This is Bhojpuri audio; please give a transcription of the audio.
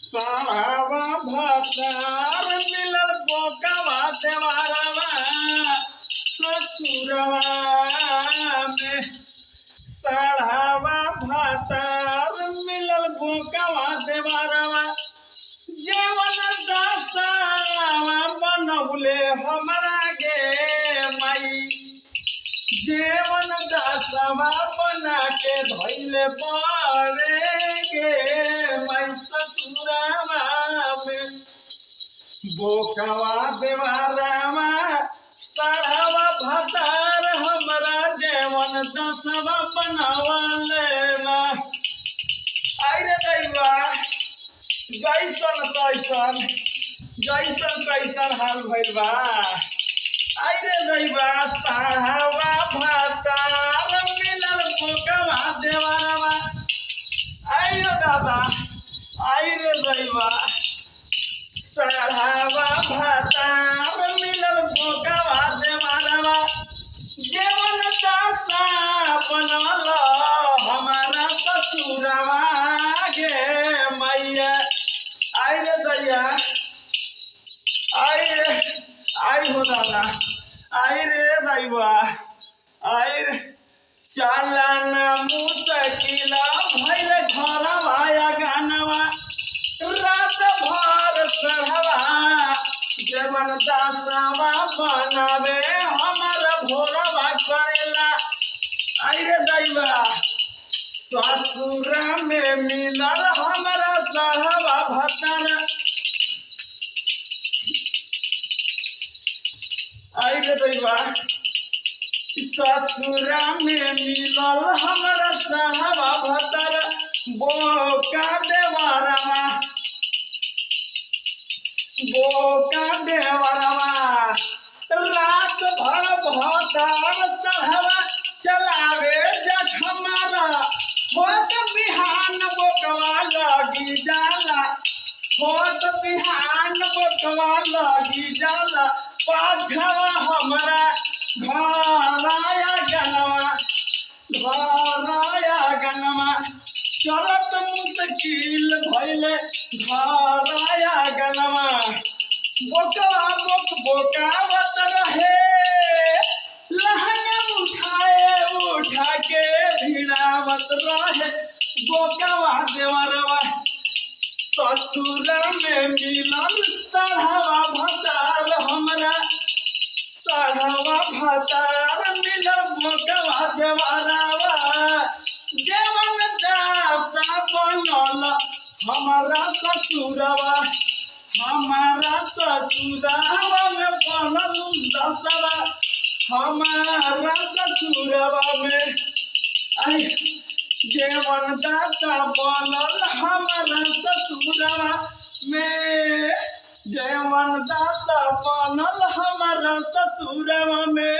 साढ़ावा भातार मिलल बोकावा देवारवा ससुरवा में। साढ़ावा भातार मिलल बोकावा देवारवा जेवन दासावा बनौले हमरा गे माई। जेवन दासवा बना के धैले पड़े गे माई ससुरवा में। बोकावा देवारवा साढ़ावा भातार हमरा जेवन दासवा बनावले बा। आई रे दैवा जैसन कैसन जैसन कैसन हाल भइल बा। आई रे दैवा साढ़ावा भातार मिलल बोकावा देवारवा। आई रे दादा आई रे दैवा साढ़ावा भातार मिलल बोकावा देवारवा जेवन दासा बनल हमारा ससुरवा गे मैया। आई रे दैया आई हो दादा आई रे दैवा आई रे चालन मुश्किल भइल घरवा गानवा रात भर चढ़वा जेवन दासवा बनावे हमर भोरवा करेला। आई रे दैवा ससुर में मिलल हमरा साढ़ावा भातार। आई रे दैवा ससुर में मिलल हमरा साढ़ावा भातार बोका देवारवा। बोका देवारवा रात भर भातार साढ़ावा चलावे जखमारा होत बिहान बोकवा लगी जाला। होत बिहान बोकवा लगी जाला पाछवा हमरा घराया गनवा चलत मुश्किल भइले घराया गनवा। बोकवा बोकावत रहे लहंगा उठा के भिड़ावत रहे बोकावा देवरवा। ससुर में मिलल साढ़ावा भातार हमरा साढ़ावा भातार मिलल बोकावा देवरवा जेवन दासा बनल हमारा ससुरवा। हमारा ससुरवा में बनल दासवा हमारा ससुरवा में। आई जेवन दासा बनल हमारा ससुरवा में। जेवन दासा बनल हमारा ससुरवा में।